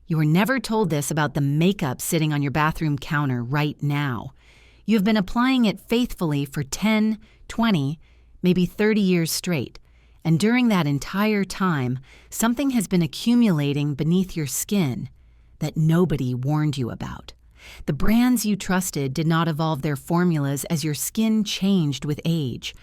You were never told this about the makeup sitting on your bathroom counter right now. You have been applying it faithfully for 10, 20, maybe 30 years straight. And during that entire time, something has been accumulating beneath your skin that nobody warned you about. The brands you trusted did not evolve their formulas as your skin changed with age.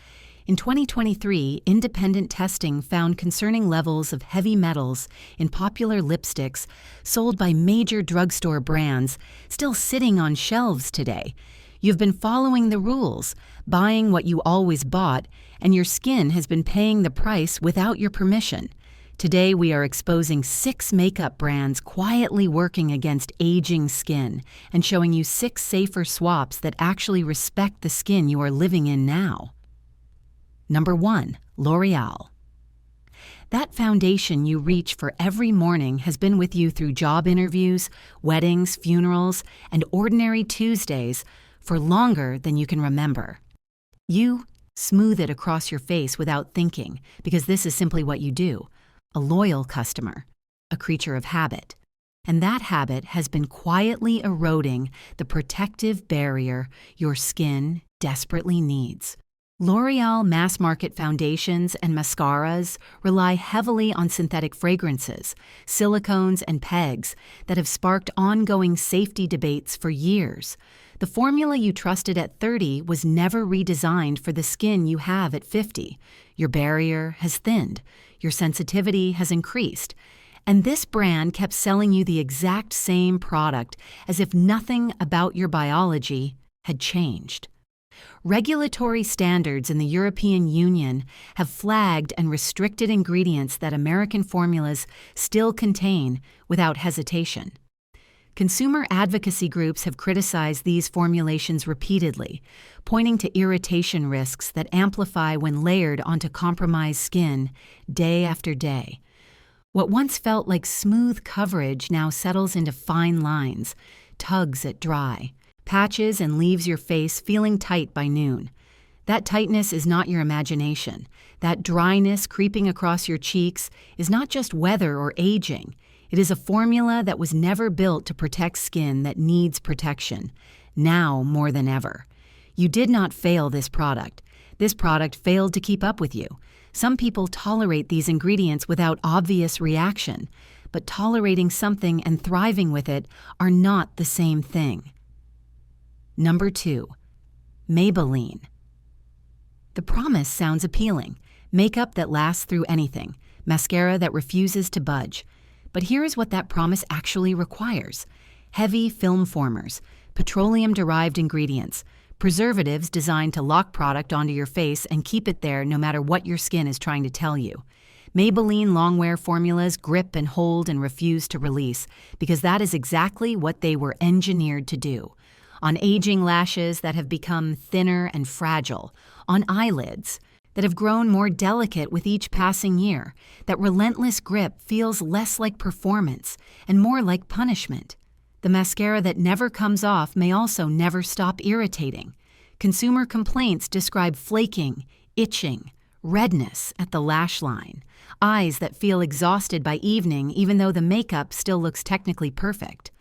In 2023, independent testing found concerning levels of heavy metals in popular lipsticks sold by major drugstore brands still sitting on shelves today. You've been following the rules, buying what you always bought, and your skin has been paying the price without your permission. Today, we are exposing 6 makeup brands quietly working against aging skin and showing you 6 safer swaps that actually respect the skin you are living in now. Number 1. L'Oreal. That foundation you reach for every morning has been with you through job interviews, weddings, funerals, and ordinary Tuesdays for longer than you can remember. You smooth it across your face without thinking, because this is simply what you do. A loyal customer, a creature of habit. And that habit has been quietly eroding the protective barrier your skin desperately needs. L'Oreal mass-market foundations and mascaras rely heavily on synthetic fragrances, silicones, and pegs that have sparked ongoing safety debates for years. The formula you trusted at 30 was never redesigned for the skin you have at 50. Your barrier has thinned, your sensitivity has increased, and this brand kept selling you the exact same product as if nothing about your biology had changed. Regulatory standards in the European Union have flagged and restricted ingredients that American formulas still contain without hesitation. Consumer advocacy groups have criticized these formulations repeatedly, pointing to irritation risks that amplify when layered onto compromised skin day after day. What once felt like smooth coverage now settles into fine lines, tugs at dry, patches, and leaves your face feeling tight by noon. That tightness is not your imagination. That dryness creeping across your cheeks is not just weather or aging. It is a formula that was never built to protect skin that needs protection, now more than ever. You did not fail this product. This product failed to keep up with you. Some people tolerate these ingredients without obvious reaction, but tolerating something and thriving with it are not the same thing. Number 2. Maybelline. The promise sounds appealing. Makeup that lasts through anything. Mascara that refuses to budge. But here is what that promise actually requires. Heavy film formers, petroleum-derived ingredients, preservatives designed to lock product onto your face and keep it there no matter what your skin is trying to tell you. Maybelline longwear formulas grip and hold and refuse to release, because that is exactly what they were engineered to do. On aging lashes that have become thinner and fragile, on eyelids that have grown more delicate with each passing year, that relentless grip feels less like performance and more like punishment. The mascara that never comes off may also never stop irritating. Consumer complaints describe flaking, itching, redness at the lash line, eyes that feel exhausted by evening even though the makeup still looks technically perfect.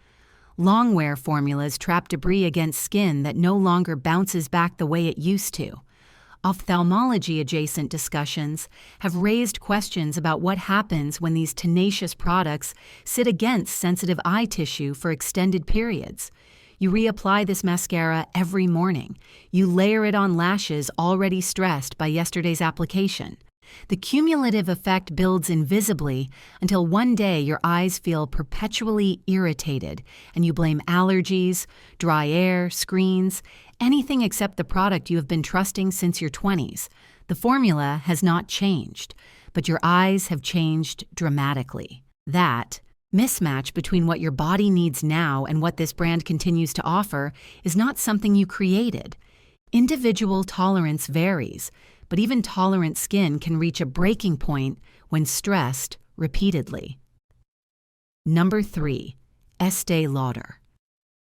Longwear formulas trap debris against skin that no longer bounces back the way it used to. Ophthalmology-adjacent discussions have raised questions about what happens when these tenacious products sit against sensitive eye tissue for extended periods. You reapply this mascara every morning. You layer it on lashes already stressed by yesterday's application. The cumulative effect builds invisibly until one day your eyes feel perpetually irritated and you blame allergies, dry air, screens, anything except the product you have been trusting since your 20s. The formula has not changed, but your eyes have changed dramatically. That mismatch between what your body needs now and what this brand continues to offer is not something you created. Individual tolerance varies, but even tolerant skin can reach a breaking point when stressed repeatedly. Number 3. Estee Lauder.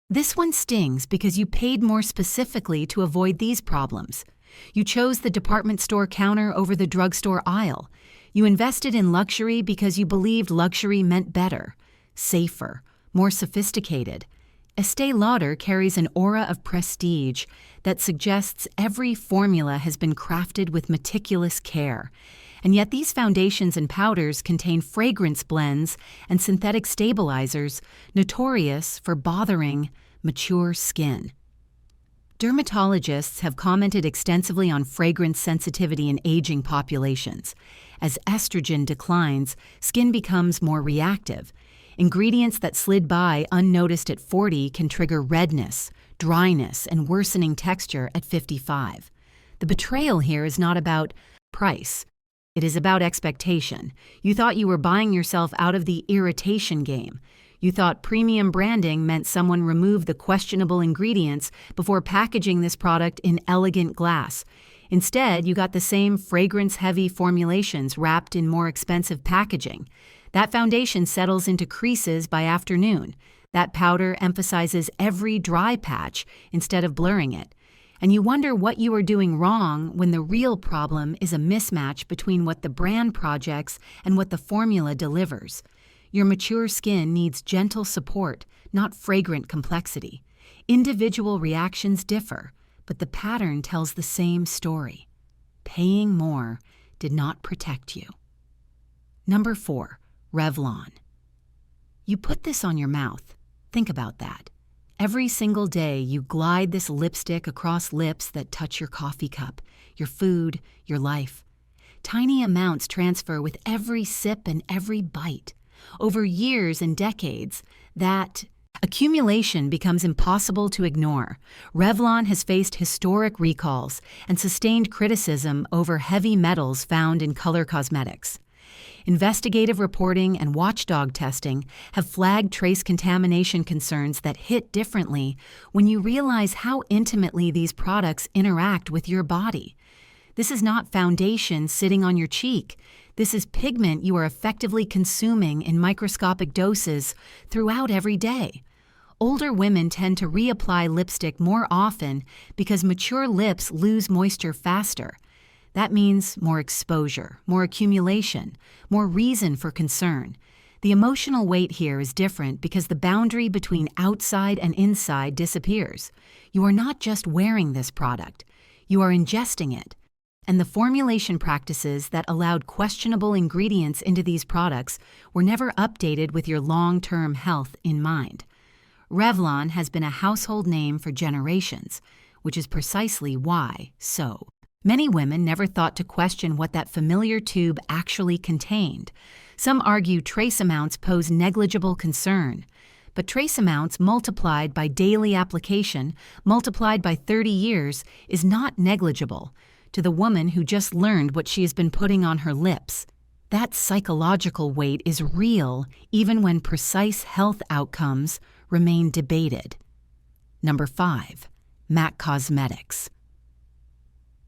This one stings because you paid more specifically to avoid these problems. You chose the department store counter over the drugstore aisle. You invested in luxury because you believed luxury meant better. safer, more sophisticated. Estee Lauder carries an aura of prestige that suggests every formula has been crafted with meticulous care. And yet these foundations and powders contain fragrance blends and synthetic stabilizers notorious for bothering mature skin. Dermatologists have commented extensively on fragrance sensitivity in aging populations. As estrogen declines, skin becomes more reactive. Ingredients that slid by unnoticed at 40 can trigger redness, dryness, and worsening texture at 55. The betrayal here is not about price. It is about expectation. You thought you were buying yourself out of the irritation game. You thought premium branding meant someone removed the questionable ingredients before packaging this product in elegant glass. Instead, you got the same fragrance-heavy formulations wrapped in more expensive packaging. That foundation settles into creases by afternoon. That powder emphasizes every dry patch instead of blurring it. And you wonder what you are doing wrong when the real problem is a mismatch between what the brand projects and what the formula delivers. Your mature skin needs gentle support, not fragrant complexity. Individual reactions differ, but the pattern tells the same story. Paying more did not protect you. Number 4. Revlon. You put this on your mouth. Think about that. Every single day you glide this lipstick across lips that touch your coffee cup, your food, your life. Tiny amounts transfer with every sip and every bite. Over years and decades, that accumulation becomes impossible to ignore. Revlon has faced historic recalls and sustained criticism over heavy metals found in color cosmetics. Investigative reporting and watchdog testing have flagged trace contamination concerns that hit differently when you realize how intimately these products interact with your body. This is not foundation sitting on your cheek. This is pigment you are effectively consuming in microscopic doses throughout every day. Older women tend to reapply lipstick more often because mature lips lose moisture faster. That means more exposure, more accumulation, more reason for concern. The emotional weight here is different because the boundary between outside and inside disappears. You are not just wearing this product, you are ingesting it. And the formulation practices that allowed questionable ingredients into these products were never updated with your long-term health in mind. Revlon has been a household name for generations, which is precisely why so. Many women never thought to question what that familiar tube actually contained. Some argue trace amounts pose negligible concern, but trace amounts multiplied by daily application, multiplied by 30 years, is not negligible to the woman who just learned what she has been putting on her lips. That psychological weight is real even when precise health outcomes remain debated. Number 5. MAC Cosmetics.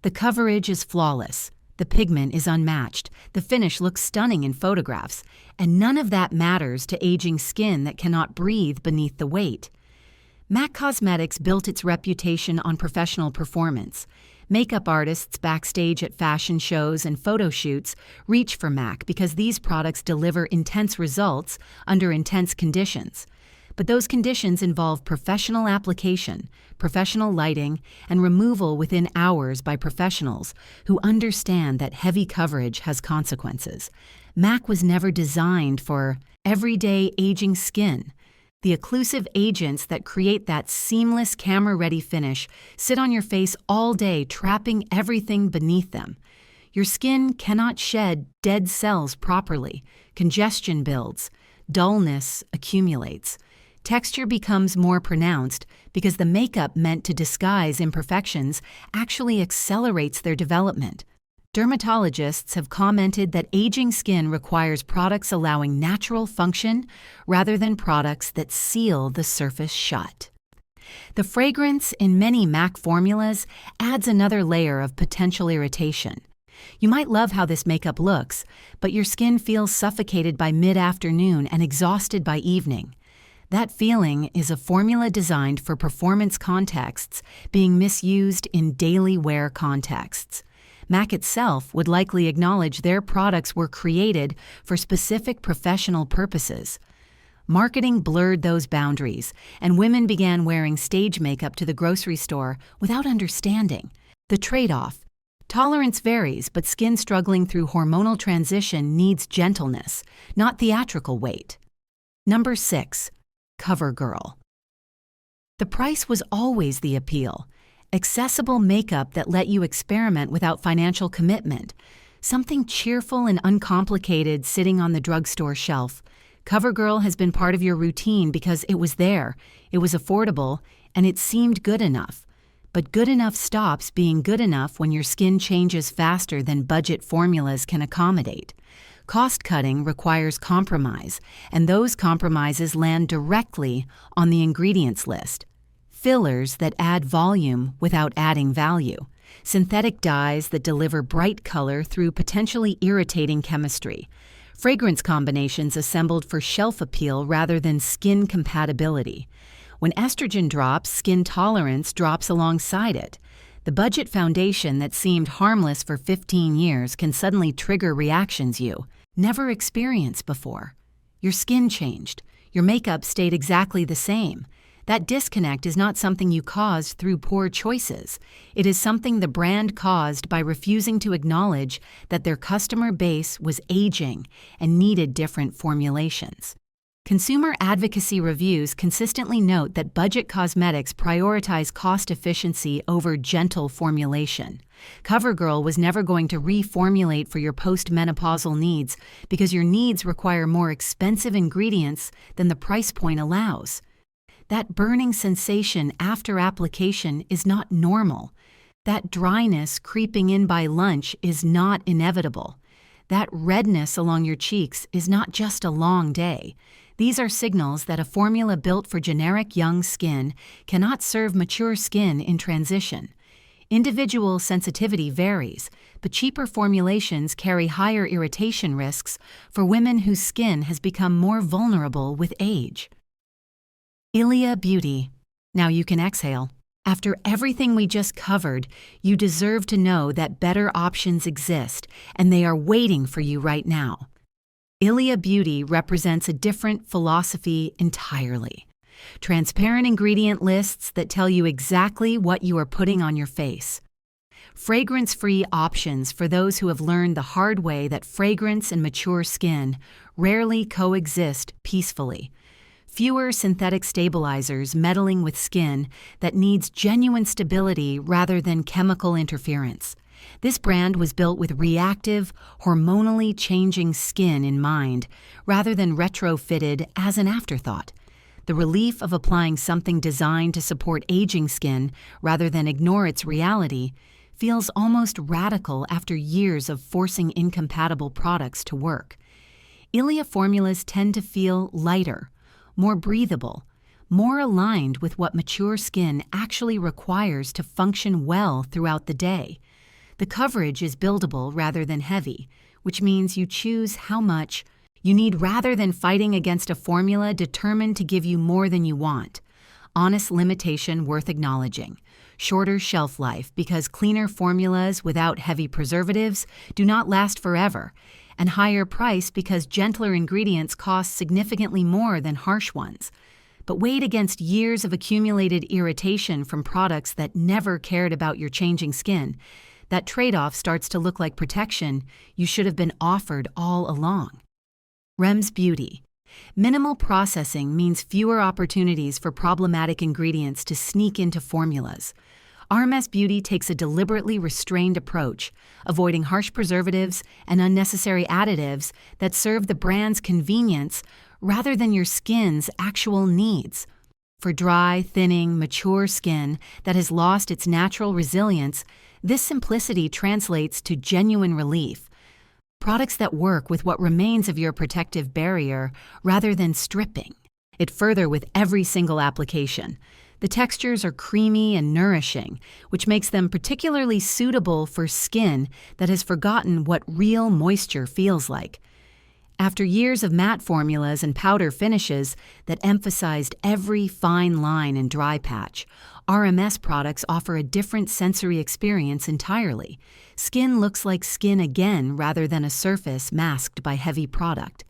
The coverage is flawless, the pigment is unmatched, the finish looks stunning in photographs, and none of that matters to aging skin that cannot breathe beneath the weight. MAC Cosmetics built its reputation on professional performance. Makeup artists backstage at fashion shows and photo shoots reach for MAC because these products deliver intense results under intense conditions. But those conditions involve professional application, professional lighting, and removal within hours by professionals who understand that heavy coverage has consequences. MAC was never designed for everyday aging skin. The occlusive agents that create that seamless camera-ready finish sit on your face all day, trapping everything beneath them. Your skin cannot shed dead cells properly. Congestion builds. Dullness accumulates. Texture becomes more pronounced because the makeup meant to disguise imperfections actually accelerates their development. Dermatologists have commented that aging skin requires products allowing natural function rather than products that seal the surface shut. The fragrance in many MAC formulas adds another layer of potential irritation. You might love how this makeup looks, but your skin feels suffocated by mid-afternoon and exhausted by evening. That feeling is a formula designed for performance contexts being misused in daily wear contexts. MAC itself would likely acknowledge their products were created for specific professional purposes. Marketing blurred those boundaries, and women began wearing stage makeup to the grocery store without understanding. The trade-off: tolerance varies, but skin struggling through hormonal transition needs gentleness, not theatrical weight. Number 6. CoverGirl. The price was always the appeal. Accessible makeup that let you experiment without financial commitment. Something cheerful and uncomplicated sitting on the drugstore shelf. CoverGirl has been part of your routine because it was there, it was affordable, and it seemed good enough. But good enough stops being good enough when your skin changes faster than budget formulas can accommodate. Cost-cutting requires compromise, and those compromises land directly on the ingredients list. Fillers that add volume without adding value. Synthetic dyes that deliver bright color through potentially irritating chemistry. Fragrance combinations assembled for shelf appeal rather than skin compatibility. When estrogen drops, skin tolerance drops alongside it. The budget foundation that seemed harmless for 15 years can suddenly trigger reactions you never experienced before. Your skin changed. Your makeup stayed exactly the same. That disconnect is not something you caused through poor choices. It is something the brand caused by refusing to acknowledge that their customer base was aging and needed different formulations. Consumer advocacy reviews consistently note that budget cosmetics prioritize cost efficiency over gentle formulation. CoverGirl was never going to reformulate for your postmenopausal needs because your needs require more expensive ingredients than the price point allows. That burning sensation after application is not normal. That dryness creeping in by lunch is not inevitable. That redness along your cheeks is not just a long day. These are signals that a formula built for generic young skin cannot serve mature skin in transition. Individual sensitivity varies, but cheaper formulations carry higher irritation risks for women whose skin has become more vulnerable with age. Ilia Beauty. Now you can exhale. After everything we just covered, you deserve to know that better options exist, and they are waiting for you right now. Ilia Beauty represents a different philosophy entirely. Transparent ingredient lists that tell you exactly what you are putting on your face. Fragrance-free options for those who have learned the hard way that fragrance and mature skin rarely coexist peacefully. Fewer synthetic stabilizers meddling with skin that needs genuine stability rather than chemical interference. This brand was built with reactive, hormonally changing skin in mind, rather than retrofitted as an afterthought. The relief of applying something designed to support aging skin rather than ignore its reality feels almost radical after years of forcing incompatible products to work. Ilia formulas tend to feel lighter, more breathable, more aligned with what mature skin actually requires to function well throughout the day. The coverage is buildable rather than heavy, which means you choose how much you need rather than fighting against a formula determined to give you more than you want. Honest limitation worth acknowledging. Shorter shelf life because cleaner formulas without heavy preservatives do not last forever, and higher price because gentler ingredients cost significantly more than harsh ones. But weighed against years of accumulated irritation from products that never cared about your changing skin, that trade-off starts to look like protection you should have been offered all along. REMS Beauty. Minimal processing means fewer opportunities for problematic ingredients to sneak into formulas. RMS Beauty takes a deliberately restrained approach, avoiding harsh preservatives and unnecessary additives that serve the brand's convenience rather than your skin's actual needs. For dry, thinning, mature skin that has lost its natural resilience, this simplicity translates to genuine relief. Products that work with what remains of your protective barrier rather than stripping it further with every single application. The textures are creamy and nourishing, which makes them particularly suitable for skin that has forgotten what real moisture feels like. After years of matte formulas and powder finishes that emphasized every fine line and dry patch, RMS products offer a different sensory experience entirely. Skin looks like skin again rather than a surface masked by heavy product.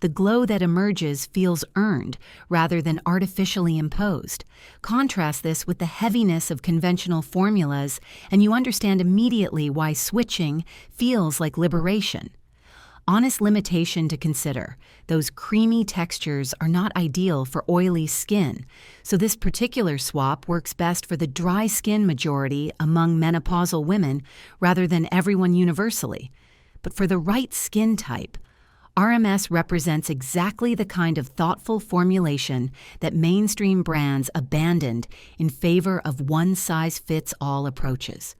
The glow that emerges feels earned rather than artificially imposed. Contrast this with the heaviness of conventional formulas, and you understand immediately why switching feels like liberation. Honest limitation to consider: those creamy textures are not ideal for oily skin, so this particular swap works best for the dry skin majority among menopausal women rather than everyone universally. But for the right skin type, RMS represents exactly the kind of thoughtful formulation that mainstream brands abandoned in favor of one-size-fits-all approaches.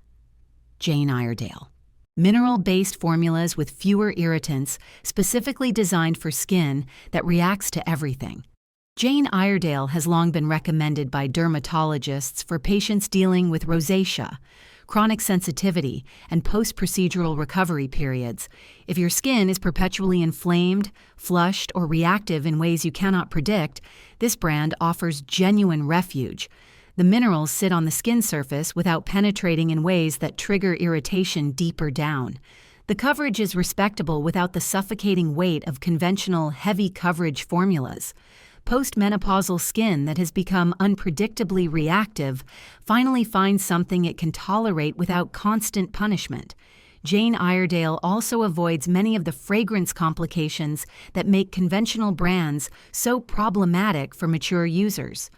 Jane Iredale. Mineral-based formulas with fewer irritants, specifically designed for skin that reacts to everything. Jane Iredale has long been recommended by dermatologists for patients dealing with rosacea, chronic sensitivity, and post-procedural recovery periods. If your skin is perpetually inflamed, flushed, or reactive in ways you cannot predict, this brand offers genuine refuge. The minerals sit on the skin surface without penetrating in ways that trigger irritation deeper down. The coverage is respectable without the suffocating weight of conventional heavy coverage formulas. Postmenopausal skin that has become unpredictably reactive finally finds something it can tolerate without constant punishment. Jane Iredale also avoids many of the fragrance complications that make conventional brands so problematic for mature users.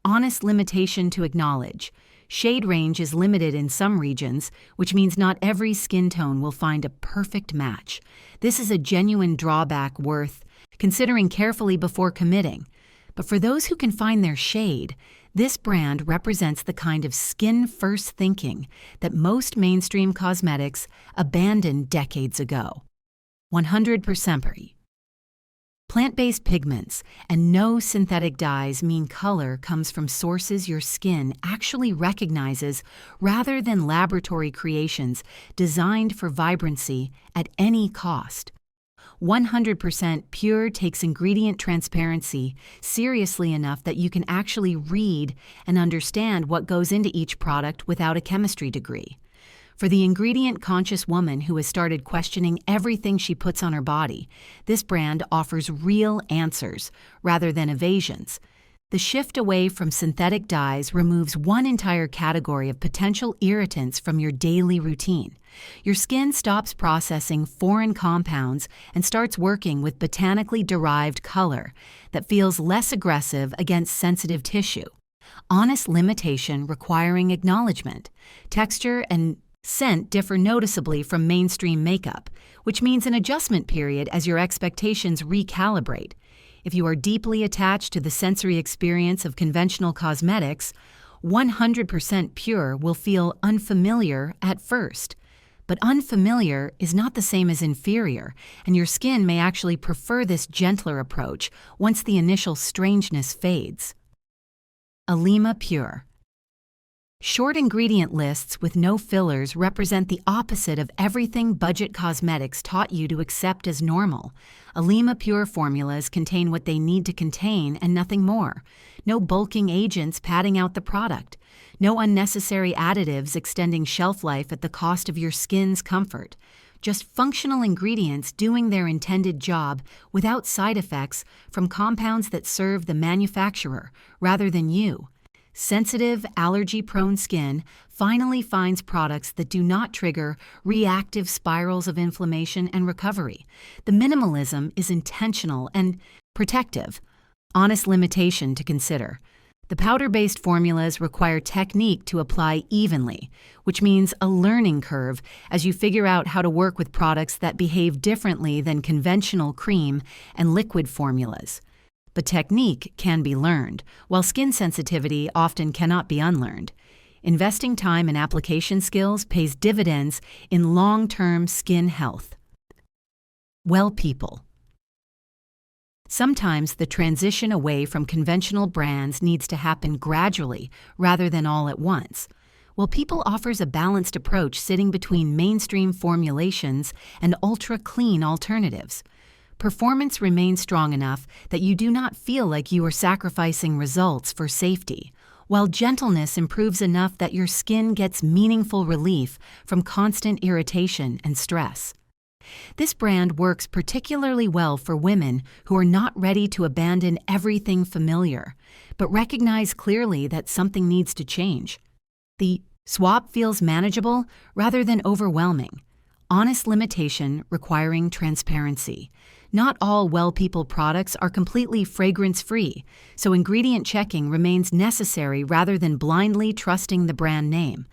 Honest limitation to acknowledge: shade range is limited in some regions, which means not every skin tone will find a perfect match. This is a genuine drawback worth considering carefully before committing. But for those who can find their shade, this brand represents the kind of skin-first thinking that most mainstream cosmetics abandoned decades ago. 100% plant-based pigments and no synthetic dyes mean color comes from sources your skin actually recognizes rather than laboratory creations designed for vibrancy at any cost. 100% Pure takes ingredient transparency seriously enough that you can actually read and understand what goes into each product without a chemistry degree. For the ingredient-conscious woman who has started questioning everything she puts on her body, this brand offers real answers rather than evasions. The shift away from synthetic dyes removes one entire category of potential irritants from your daily routine. Your skin stops processing foreign compounds and starts working with botanically derived color that feels less aggressive against sensitive tissue. Honest limitation requiring acknowledgement. Texture and scent differ noticeably from mainstream makeup, which means an adjustment period as your expectations recalibrate. If you are deeply attached to the sensory experience of conventional cosmetics, 100% Pure will feel unfamiliar at first. But unfamiliar is not the same as inferior, and your skin may actually prefer this gentler approach once the initial strangeness fades. Alima Pure. Short ingredient lists with no fillers represent the opposite of everything budget cosmetics taught you to accept as normal. Alima Pure formulas contain what they need to contain and nothing more. No bulking agents padding out the product. No unnecessary additives extending shelf life at the cost of your skin's comfort. Just functional ingredients doing their intended job without side effects from compounds that serve the manufacturer rather than you. Sensitive, allergy-prone skin finally finds products that do not trigger reactive spirals of inflammation and recovery. The minimalism is intentional and protective. Honest limitation to consider: the powder-based formulas require technique to apply evenly, which means a learning curve as you figure out how to work with products that behave differently than conventional cream and liquid formulas. But technique can be learned, while skin sensitivity often cannot be unlearned. Investing time in application skills pays dividends in long-term skin health. Well, people. Sometimes the transition away from conventional brands needs to happen gradually rather than all at once. Well, People offers a balanced approach sitting between mainstream formulations and ultra-clean alternatives. Performance remains strong enough that you do not feel like you are sacrificing results for safety, while gentleness improves enough that your skin gets meaningful relief from constant irritation and stress. This brand works particularly well for women who are not ready to abandon everything familiar, but recognize clearly that something needs to change. The swap feels manageable rather than overwhelming. Honest limitation requiring transparency. Not all Well People products are completely fragrance-free, so ingredient checking remains necessary rather than blindly trusting the brand name.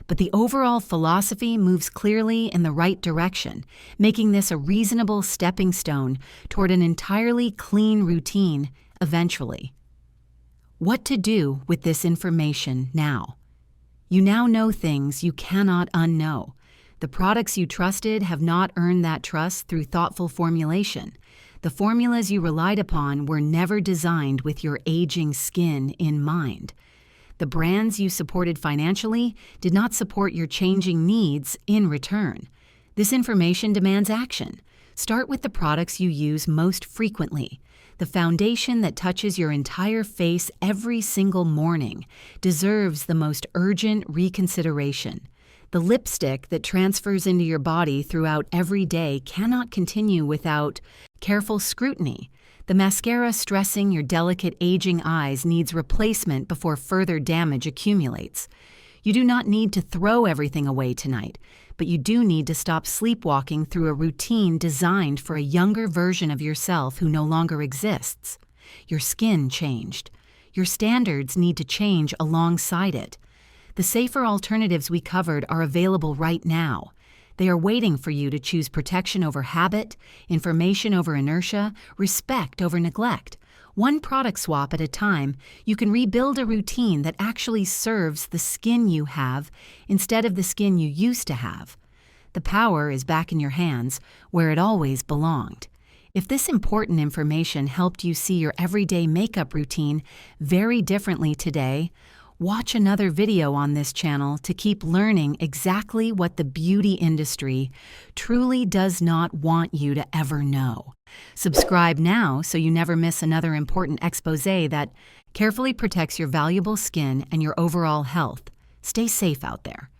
But the overall philosophy moves clearly in the right direction, making this a reasonable stepping stone toward an entirely clean routine eventually. What to do with this information now? You now know things you cannot unknow. The products you trusted have not earned that trust through thoughtful formulation. The formulas you relied upon were never designed with your aging skin in mind. The brands you supported financially did not support your changing needs in return. This information demands action. Start with the products you use most frequently. The foundation that touches your entire face every single morning deserves the most urgent reconsideration. The lipstick that transfers into your body throughout every day cannot continue without careful scrutiny. The mascara stressing your delicate aging eyes needs replacement before further damage accumulates. You do not need to throw everything away tonight, but you do need to stop sleepwalking through a routine designed for a younger version of yourself who no longer exists. Your skin changed. Your standards need to change alongside it. The safer alternatives we covered are available right now. They are waiting for you to choose protection over habit, information over inertia, respect over neglect. One product swap at a time, you can rebuild a routine that actually serves the skin you have instead of the skin you used to have. The power is back in your hands, where it always belonged. If this important information helped you see your everyday makeup routine very differently today, watch another video on this channel to keep learning exactly what the beauty industry truly does not want you to ever know. Subscribe now so you never miss another important exposé that carefully protects your valuable skin and your overall health. Stay safe out there.